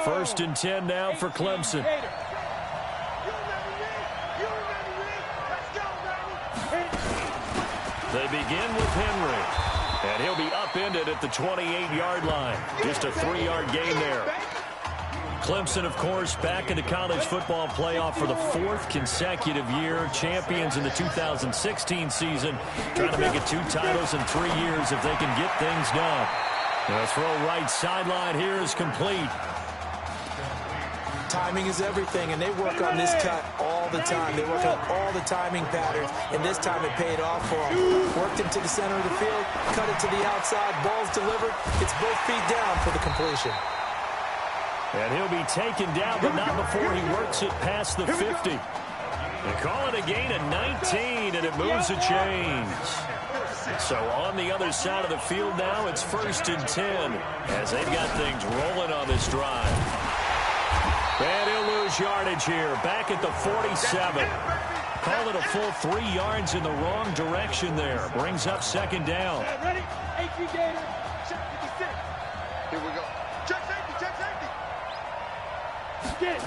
First and 10 now for Clemson. They begin with Henry, and he'll be upended at the 28-yard line. Just a 3-yard gain there. Clemson, of course, back in the college football playoff for the 4th consecutive year. Champions in the 2016 season, trying to make it 2 titles in 3 years if they can get things done. The throw right sideline here is complete. Timing is everything, and they work on this cut all the time. They work on all the timing patterns, and this time it paid off for them. Worked him to the center of the field, cut it to the outside, ball's delivered. It's both feet down for the completion. And he'll be taken down, but not before he works it past the 50. They call it a gain of 19, and it moves the chains. So on the other side of the field now, it's 1st and 10 as they've got things rolling on this drive. And he'll lose yardage here, back at the 47. Call it a full 3 yards in the wrong direction there. Brings up 2nd down. Ready? HG Gator, check 56. Here we go. Check safety, check safety. Get it.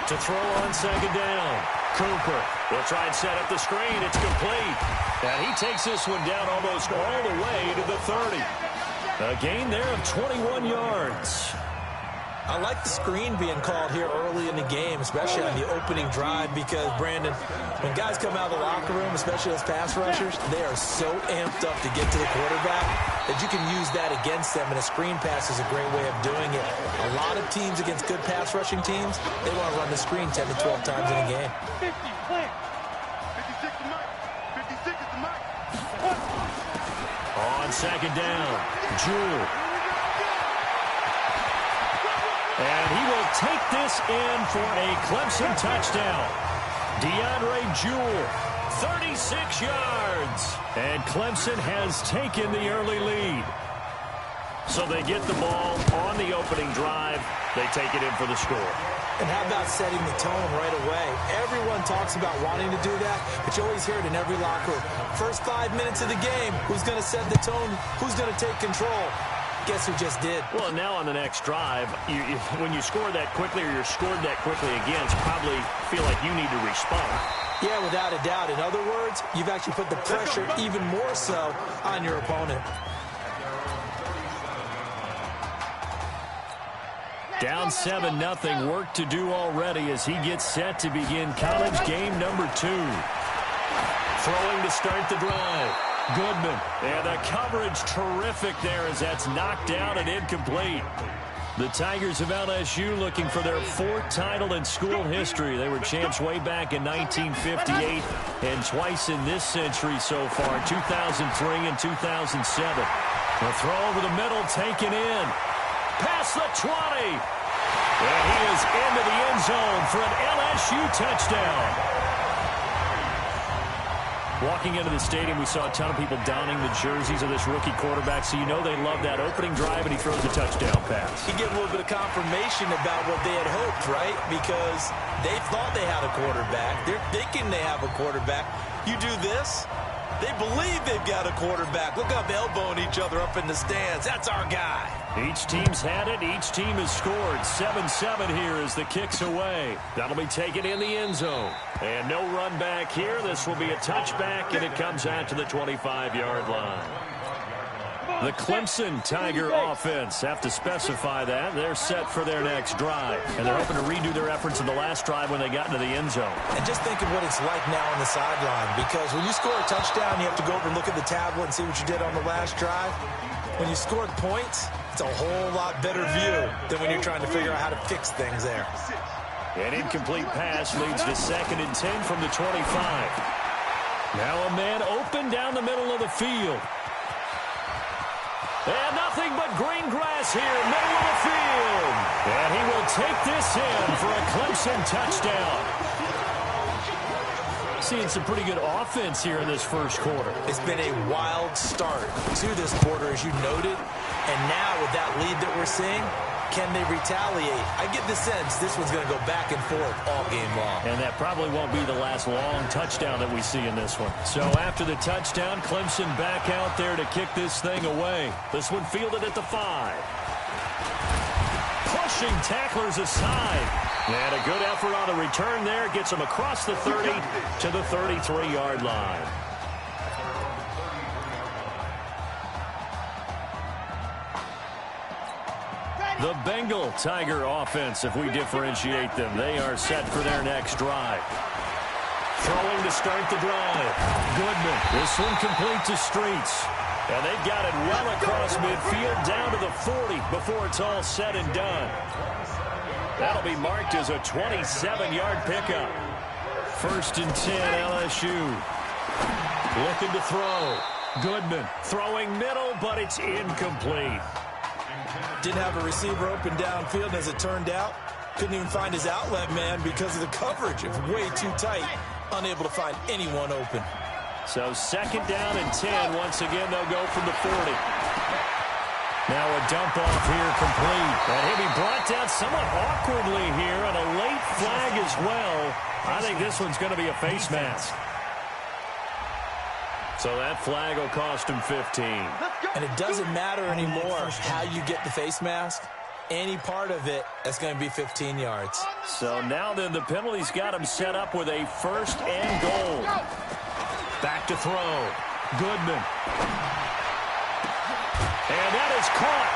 To throw on 2nd down. Cooper will try and set up the screen. It's complete. And he takes this one down almost all the way to the 30. A gain there of 21 yards. I like the screen being called here early in the game, especially on the opening drive, because, Brandon, when guys come out of the locker room, especially as pass rushers, they are so amped up to get to the quarterback that you can use that against them, and a screen pass is a great way of doing it. A lot of teams against good pass rushing teams, they want to run the screen 10 to 12 times in a game. 50, plant. 56 the mic. 56 is the mic. On 2nd down, Jewell. And he will take this in for a Clemson touchdown. DeAndre Jewell, 36 yards. And Clemson has taken the early lead. So they get the ball on the opening drive. They take it in for the score. And how about setting the tone right away? Everyone talks about wanting to do that, but you always hear it in every locker room. First 5 minutes of the game, who's going to set the tone? Who's going to take control? Guess who just did? Well, now on the next drive, when you score that quickly or you're scored that quickly again, you probably feel like you need to respond. Yeah, without a doubt. In other words, you've actually put the pressure even more so on your opponent. Down 7-0. Work to do already as he gets set to begin college game number 2. Throwing to start the drive. Goodman. And the coverage terrific there as that's knocked down and incomplete. The Tigers of LSU looking for their 4th title in school history. They were champs way back in 1958 and twice in this century so far, 2003 and 2007. The throw over the middle taken in. Past the 20. And he is into the end zone for an LSU touchdown. Walking into the stadium, we saw a ton of people donning the jerseys of this rookie quarterback, so you know they love that opening drive, and he throws a touchdown pass. You get a little bit of confirmation about what they had hoped, right? Because they thought they had a quarterback. They're thinking they have a quarterback. You do this, they believe they've got a quarterback. Look up, elbowing each other up in the stands. That's our guy. Each team's had it. Each team has scored. 7-7 here as the kick's away. That'll be taken in the end zone. And no run back here. This will be a touchback, and it comes out to the 25-yard line. The Clemson Tiger offense have to specify that. They're set for their next drive. And they're hoping to redo their efforts in the last drive when they got into the end zone. And just think of what it's like now on the sideline. Because when you score a touchdown, you have to go over and look at the tablet and see what you did on the last drive. When you scored points, it's a whole lot better view than when you're trying to figure out how to fix things there. An incomplete pass leads to 2nd and 10 from the 25. Now a man open down the middle of the field. And nothing but green grass here, middle of the field. And he will take this in for a Clemson touchdown. Seeing some pretty good offense here in this first quarter. It's been a wild start to this quarter, as you noted. And now with that lead that we're seeing, can they retaliate? I get the sense this one's going to go back and forth all game long. And that probably won't be the last long touchdown that we see in this one. So after the touchdown, Clemson back out there to kick this thing away. This one fielded at the 5. pushing tacklers aside. And a good effort on the return there. Gets him across the 30 to the 33-yard line. The Bengal Tiger offense, if we differentiate them, they are set for their next drive. Throwing to start the drive. Goodman. This one complete to Streets. And they've got it well across midfield down to the 40 before it's all said and done. That'll be marked as a 27-yard pickup. 1st and 10, LSU. Looking to throw. Goodman throwing middle, but it's incomplete. Didn't have a receiver open downfield, as it turned out. Couldn't even find his outlet man because of the coverage. It was way too tight. Unable to find anyone open. So 2nd down and 10. Once again, they'll go from the 40. Now a dump off here complete. And he'll be brought down somewhat awkwardly here on a late flag as well. I think this one's going to be a face mask. So that flag will cost him 15. And it doesn't matter anymore how you get the face mask. Any part of it, that's going to be 15 yards. So now then the penalty's got him set up with a 1st and goal. Back to throw. Goodman. And that is caught.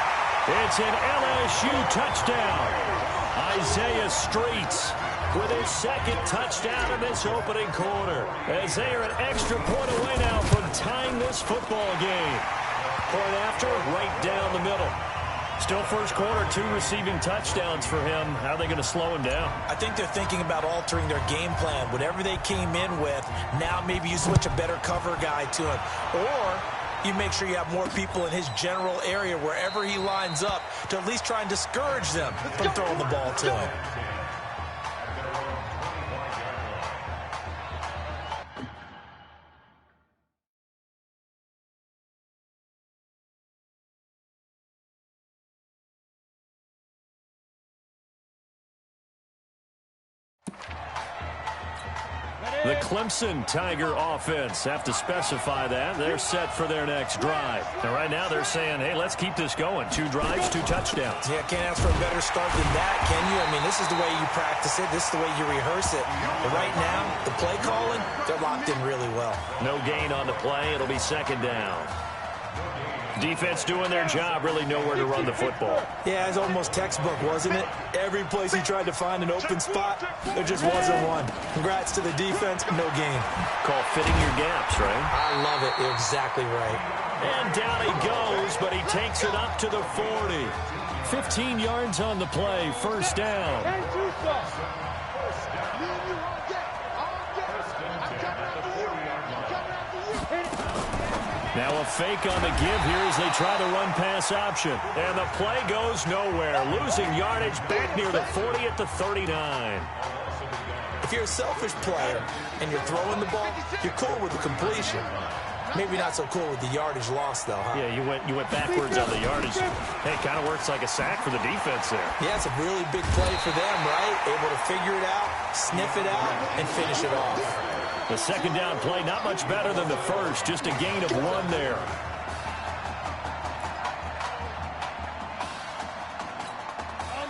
It's an LSU touchdown. Isaiah Streets with his 2nd touchdown in this opening quarter. As they are an extra point away now from tying this football game. Point after, right down the middle. Still first quarter, 2 receiving touchdowns for him. How are they going to slow him down? I think they're thinking about altering their game plan. Whatever they came in with, now maybe you switch a better cover guy to him. Or you make sure you have more people in his general area wherever he lines up to at least try and discourage them from throwing the ball to him. The Clemson Tiger offense have to specify that. They're set for their next drive. And right now they're saying, hey, let's keep this going. 2 drives, 2 touchdowns. Yeah, can't ask for a better start than that, can you? I mean, this is the way you practice it. This is the way you rehearse it. But right now, the play calling, they're locked in really well. No gain on the play. It'll be 2nd down. Defense doing their job, really nowhere to run the football. Yeah, it's almost textbook, wasn't it? Every place he tried to find an open spot, there just wasn't one. Congrats to the defense, no gain. Call fitting your gaps, right? I love it. You're exactly right. And down he goes, but he takes it up to the 40. 15 yards on the play, 1st down. Now a fake on the give here as they try to run pass option. And the play goes nowhere. Losing yardage back near the 40 at the 39. If you're a selfish player and you're throwing the ball, you're cool with the completion. Maybe not so cool with the yardage loss, though, huh? Yeah, you went backwards on the yardage. Hey, it kind of works like a sack for the defense there. Yeah, it's a really big play for them, right? Able to figure it out, sniff it out, and finish it off. The 2nd down play, not much better than the first. Just a gain of 1 there.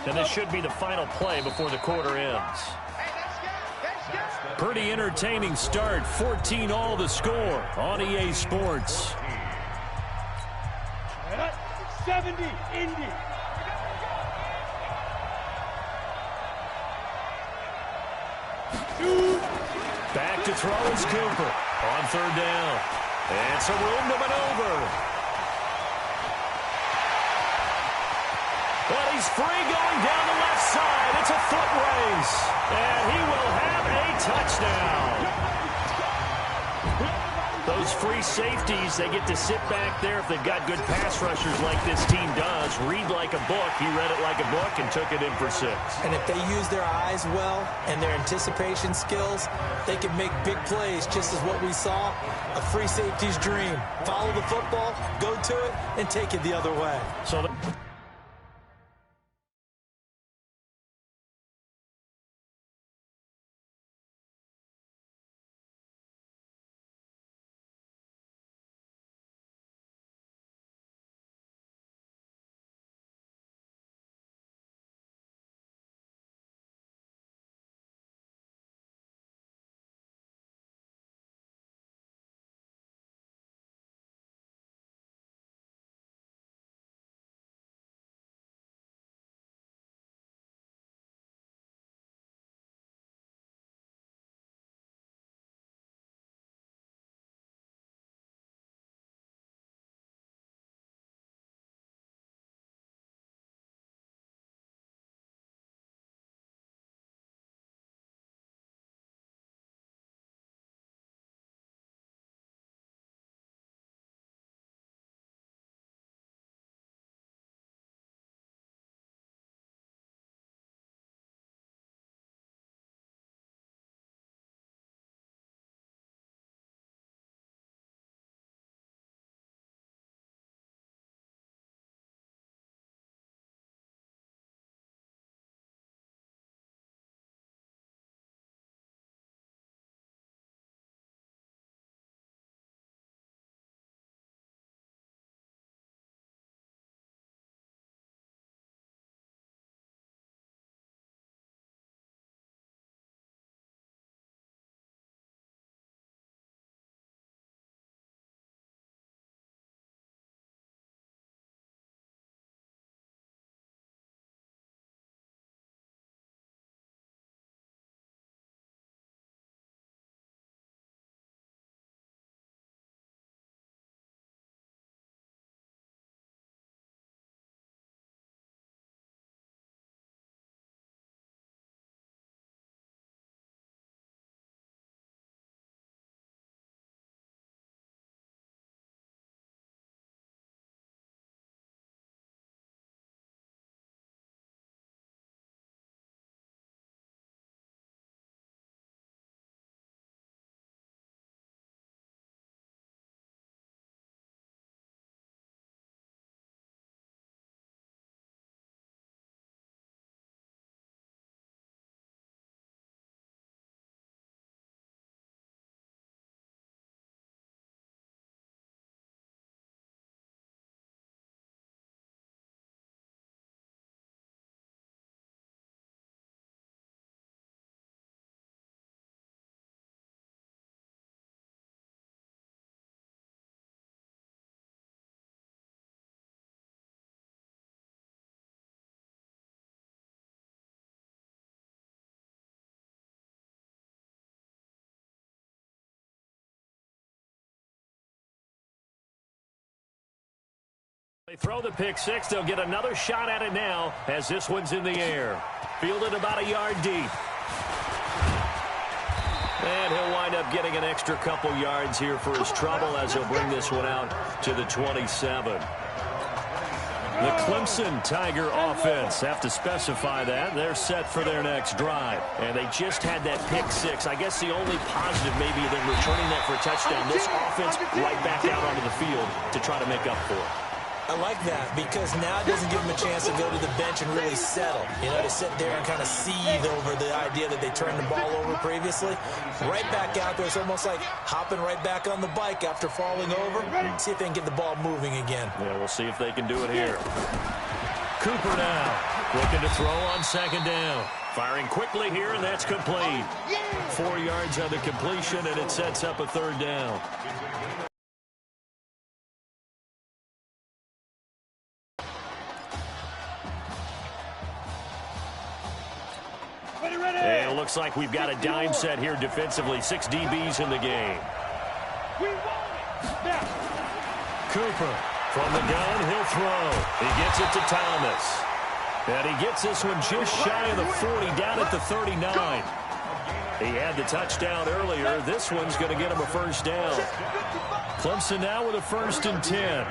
And this should be the final play before the quarter ends. Pretty entertaining start. 14-all the score on EA Sports. 70, Indy. Back to throw is Cooper on 3rd down. And some room to maneuver. But he's free going down the left side. It's a foot race. And he will have a touchdown. Those free safeties, they get to sit back there if they've got good pass rushers like this team does. Read like a book. He read it like a book and took it in for 6. And if they use their eyes well and their anticipation skills, they can make big plays, just as what we saw. A free safety's dream. Follow the football, go to it, and take it the other way. So They throw the pick six. They'll get another shot at it now as this one's in the air. Fielded about a yard deep. And he'll wind up getting an extra couple yards here for his trouble as he'll bring this one out to the 27. The Clemson Tiger offense, have to specify that. They're set for their next drive. And they just had that pick six. I guess the only positive maybe than returning that for a touchdown. This offense right back out onto the field to try to make up for it. I like that because now it doesn't give them a chance to go to the bench and really settle. You know, to sit there and kind of seethe over the idea that they turned the ball over previously. Right back out there. It's almost like hopping right back on the bike after falling over. See if they can get the ball moving again. Yeah, we'll see if they can do it here. Cooper now looking to throw on second down. Firing quickly here, and that's complete. 4 yards on the completion, and it sets up a third down. And it looks like we've got a dime set here defensively. 6 DBs in the game. Cooper from the gun, he'll throw. He gets it to Thomas. And he gets this one just shy of the 40, down at the 39. He had the touchdown earlier. This one's going to get him a first down. Clemson now with a 1st and 10.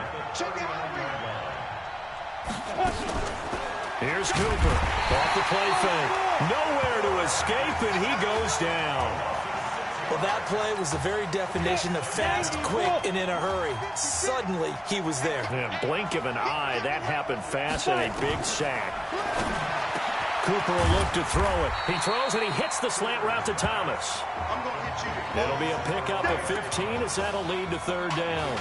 Here's Cooper. Off the play fake. Nowhere to escape, and he goes down. Well, that play was the very definition of fast, quick, and in a hurry. Suddenly, he was there. Yeah, blink of an eye. That happened fast and a big sack. Cooper will look to throw it. He throws, and he hits the slant route to Thomas. It'll be a pickup of 15 as that'll lead to third down.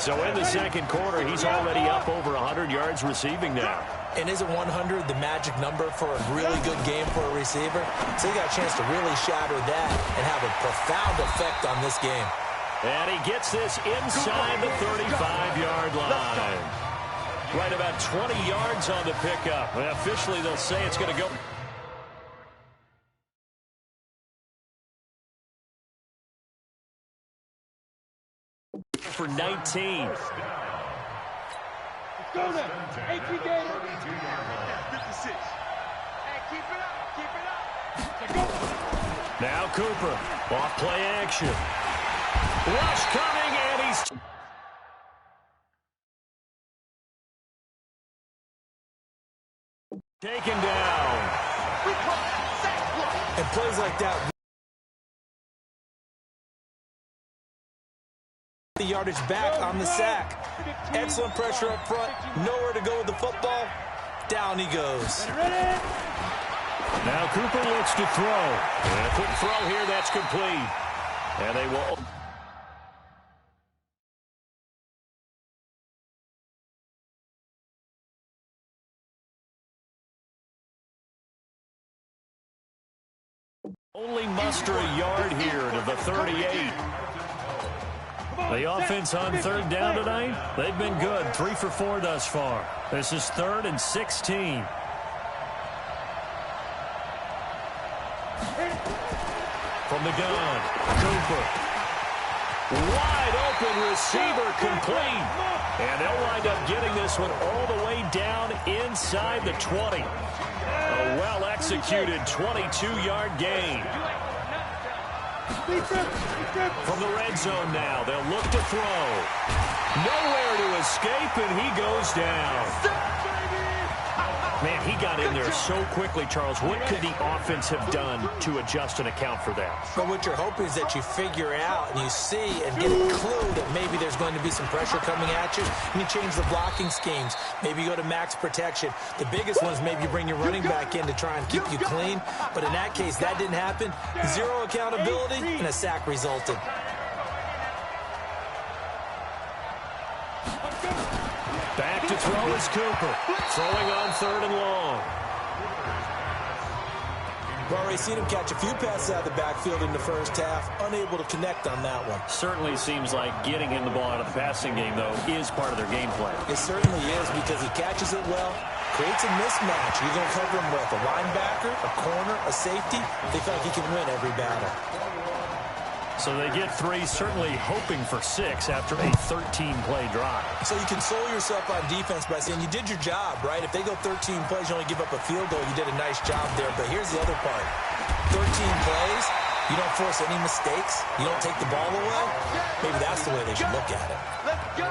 So in the second quarter, he's already up over 100 yards receiving now. And isn't 100 the magic number for a really good game for a receiver? So he got a chance to really shatter that and have a profound effect on this game. And he gets this inside the 35-yard line. Right about 20 yards on the pickup. And officially, they'll say it's going to go for 19. Go there. 18 Gator. 56. Hey, keep it up. Keep it up. Now Cooper. Off play action. Rush coming, and he's taken down. And plays like that. The yardage back on the sack. Excellent pressure up front. Nowhere to go with the football. Down he goes. Now Cooper looks to throw. And a quick throw here, that's complete. And they will. Only muster a yard here to the 38. The offense on third down tonight, they've been good. 3 for 4 thus far. This is 3rd and 16. From the gun, Cooper. Wide open receiver complete. And they'll wind up getting this one all the way down inside the 20. A well-executed 22-yard gain. From the red zone now, they'll look to throw. Nowhere to escape, and he goes down. Man, he got in there so quickly, Charles. What could the offense have done to adjust and account for that? But what you're hoping is that you figure out and you see and get a clue that maybe there's going to be some pressure coming at you. And you change the blocking schemes. Maybe you go to max protection. The biggest one is maybe you bring your running back in to try and keep you clean. But in that case, that didn't happen. 0 accountability, and a sack resulted. Back to throw is Cooper. Throwing on 3rd and long. We've already seen him catch a few passes out of the backfield in the first half. Unable to connect on that one. Certainly seems like getting him the ball out of the passing game, though, is part of their game plan. It certainly is because he catches it well, creates a mismatch. You're going to cover him with a linebacker, a corner, a safety. They feel like he can win every battle. So they get 3, certainly hoping for 6 after a 13-play drive. So you console yourself on defense by saying you did your job, right? If they go 13 plays, you only give up a field goal, you did a nice job there. But here's the other part. 13 plays, you don't force any mistakes, you don't take the ball away. Maybe that's the way they should look at it. Let's go.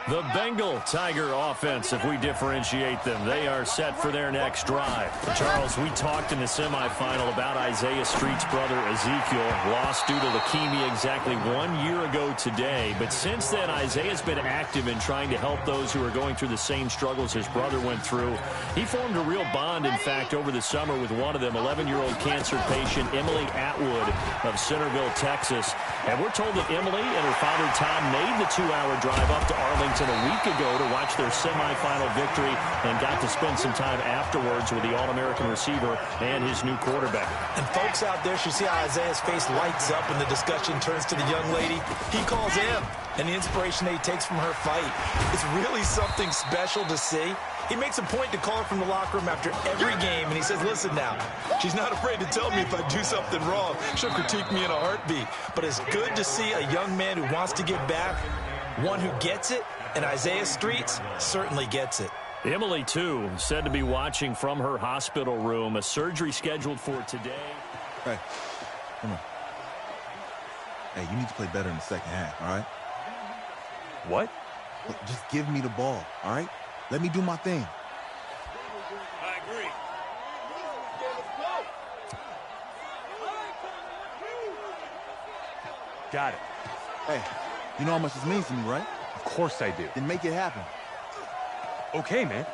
The Bengal Tiger offense, if we differentiate them, they are set for their next drive. Charles, we talked in the semifinal about Isaiah Street's brother Ezekiel, lost due to leukemia exactly 1 year ago today. But since then, Isaiah's been active in trying to help those who are going through the same struggles his brother went through. He formed a real bond, in fact, over the summer with one of them, 11-year-old cancer patient Emily Atwood of Centerville, Texas. And we're told that Emily and her father Tom made the 2-hour drive up to Arlington a week ago to watch their semifinal victory and got to spend some time afterwards with the All-American receiver and his new quarterback. And folks out there should see how Isaiah's face lights up when the discussion turns to the young lady. He calls him, and the inspiration that he takes from her fight. It's really something special to see. He makes a point to call her from the locker room after every game, and he says, listen now, she's not afraid to tell me if I do something wrong. She'll critique me in a heartbeat. But it's good to see a young man who wants to give back, one who gets it, and Isaiah Streets certainly gets it. Emily, too, said to be watching from her hospital room, a surgery scheduled for today. Hey, come on. Hey, you need to play better in the second half, all right? What? Look, just give me the ball, all right? Let me do my thing. I agree. Got it. Hey, you know how much this means to me, right? Of course I do. Then make it happen. Okay, man.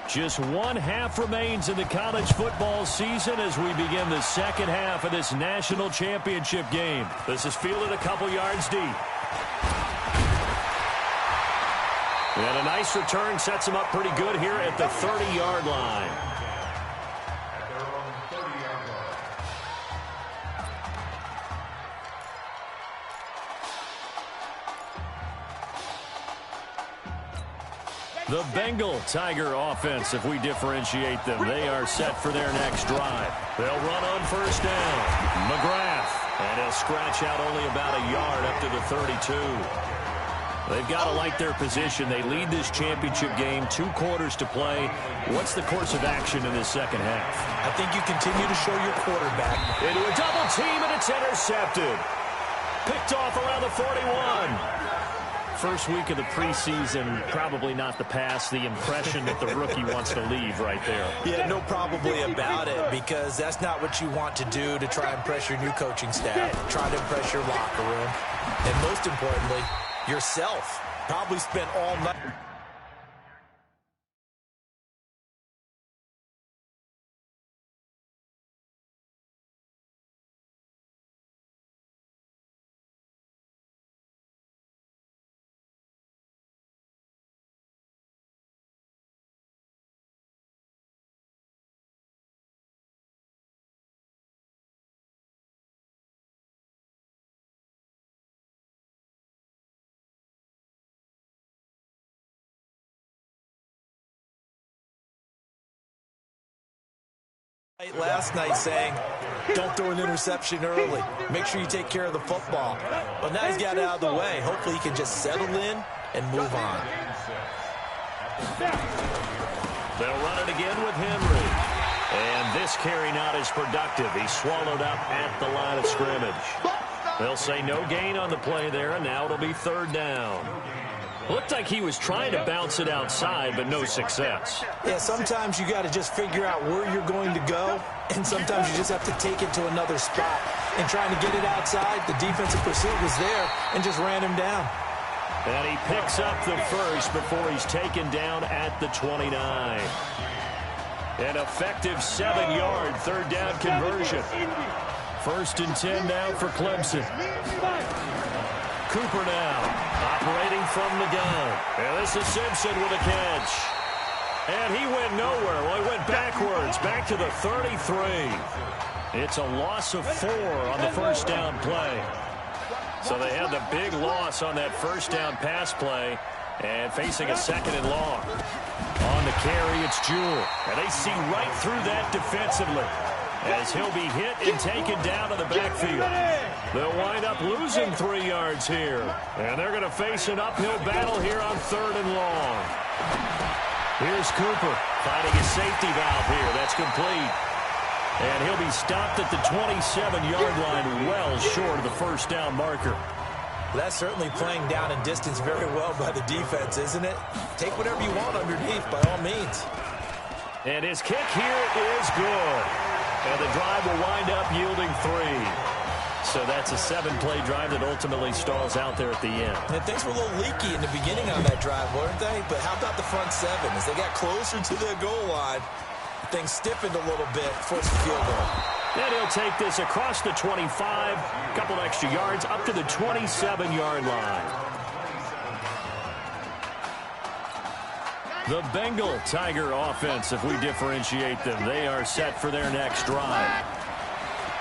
Just 1 half remains in the college football season as we begin the second half of this national championship game. This is fielded a couple yards deep. And a nice return sets him up pretty good here at the 30-yard line. The Bengal Tiger offense, if we differentiate them, they are set for their next drive. They'll run on first down. McGrath, and he'll scratch out only about a yard up to the 32. They've got to like their position. They lead this championship game, 2 quarters to play. What's the course of action in this second half? I think you continue to show your quarterback. Into a double team, and it's intercepted. Picked off around the 41. First week of the preseason, probably not the pass, the impression that the rookie wants to leave right there. Yeah, no probably about it, because that's not what you want to do to try and impress your new coaching staff, try to impress your locker room, and most importantly, yourself. Probably spent all night. Last night saying, don't throw an interception early. Make sure you take care of the football. But now he's got it out of the way. Hopefully he can just settle in and move on. They'll run it again with Henry. And this carry not as productive. He's swallowed up at the line of scrimmage. They'll say no gain on the play there, and now it'll be third down. Looked like he was trying to bounce it outside, but no success. Yeah, sometimes you got to just figure out where you're going to go, and sometimes you just have to take it to another spot. And trying to get it outside, the defensive pursuit was there and just ran him down. And he picks up the first before he's taken down at the 29. An effective 7-yard third down conversion. First and 10 now for Clemson. Cooper now, operating from the gun. And this is Simpson with a catch. And he went nowhere. Well, he went backwards, back to the 33. It's a loss of 4 on the first down play. So they had the big loss on that first down pass play and facing a 2nd and long. On the carry, it's Jewell. And they see right through that defensively as he'll be hit and taken down to the backfield. They'll wind up losing 3 yards here. And they're going to face an uphill battle here on 3rd and long. Here's Cooper finding a safety valve here. That's complete. And he'll be stopped at the 27-yard line, well short of the first down marker. That's certainly playing down in distance very well by the defense, isn't it? Take whatever you want underneath, by all means. And his kick here is good. And the drive will wind up yielding 3. So that's a 7-play drive that ultimately stalls out there at the end. And things were a little leaky in the beginning on that drive, weren't they? But how about the front 7? As they got closer to the goal line, things stiffened a little bit, forced a field goal. And he'll take this across the 25, a couple extra yards, up to the 27-yard line. The Bengal Tiger offense, if we differentiate them, they are set for their next drive.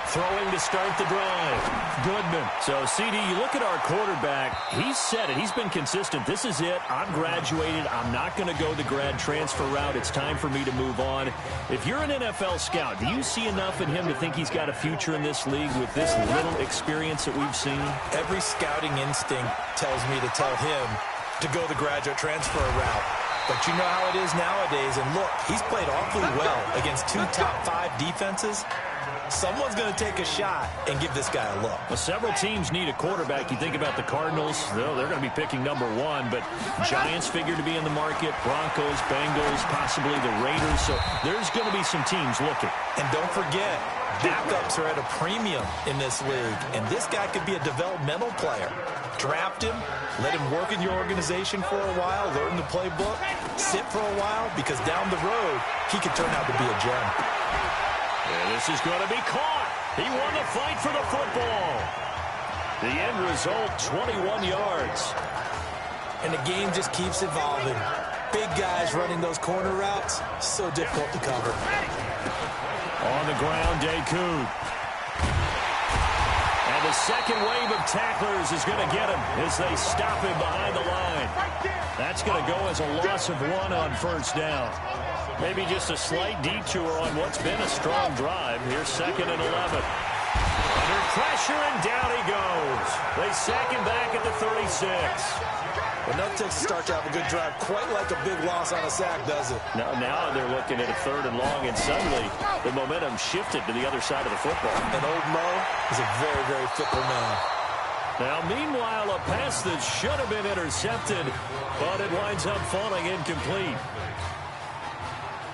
Throwing to start the drive, Goodman. So, CD, you look at our quarterback, he's said it. He's been consistent. This is it. I'm graduated. I'm not going to go the grad transfer route. It's time for me to move on. If you're an NFL scout, do you see enough in him to think he's got a future in this league with this little experience that we've seen? Every scouting instinct tells me to tell him to go the graduate transfer route. But you know how it is nowadays. And look, he's played awfully well against 2 top 5 defenses. Someone's going to take a shot and give this guy a look. Well, several teams need a quarterback. You think about the Cardinals, they're going to be picking number 1, but Giants figure to be in the market, Broncos, Bengals, possibly the Raiders. So there's going to be some teams looking. And don't forget, backups are at a premium in this league, and this guy could be a developmental player. Draft him, let him work in your organization for a while, learn the playbook, sit for a while, because down the road, he could turn out to be a gem. And this is going to be caught. He won the fight for the football. The end result, 21 yards. And the game just keeps evolving. Big guys running those corner routes, so difficult to cover. On the ground, Dakoud. And the second wave of tacklers is going to get him as they stop him behind the line. That's going to go as a loss of 1 on first down. Maybe just a slight detour on what's been a strong drive. Here's 2nd and 11. Under pressure, and down he goes. They sack him back at the 36. Well, nothing takes a start to have a good drive quite like a big loss on a sack, does it? Now they're looking at a 3rd and long, and suddenly the momentum shifted to the other side of the football. And old Mo is a very, very fickle man. Now, meanwhile, a pass that should have been intercepted, but it winds up falling incomplete.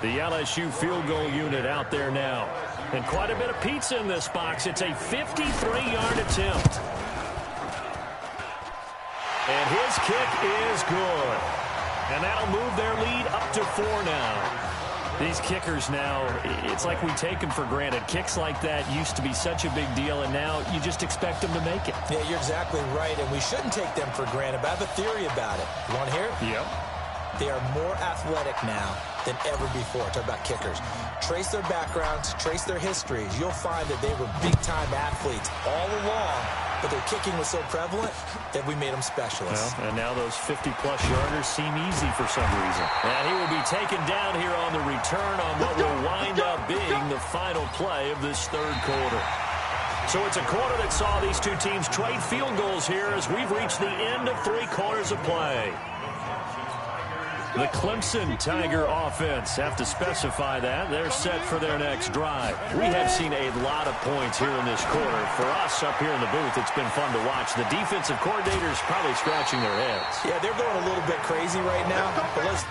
The LSU field goal unit out there now. And quite a bit of pizza in this box. It's a 53-yard attempt. And his kick is good. And that'll move their lead up to 4 now. These kickers now, it's like we take them for granted. Kicks like that used to be such a big deal, and now you just expect them to make it. Yeah, you're exactly right, and we shouldn't take them for granted. But I have a theory about it. You want to hear it? Yep. They are more athletic now than ever before. Talk about kickers. Trace their backgrounds, trace their histories. You'll find that they were big-time athletes all along, but their kicking was so prevalent that we made them specialists. Well, and now those 50-plus yarders seem easy for some reason. And he will be taken down here on the return on what will wind up being the final play of this 3rd quarter. So it's a quarter that saw these two teams trade field goals here as we've reached the end of 3 quarters of play. The Clemson Tiger offense have to specify that. They're set for their next drive. We have seen a lot of points here in this quarter. For us up here in the booth, it's been fun to watch. The defensive coordinators probably scratching their heads. Yeah, they're going a little bit crazy right now. But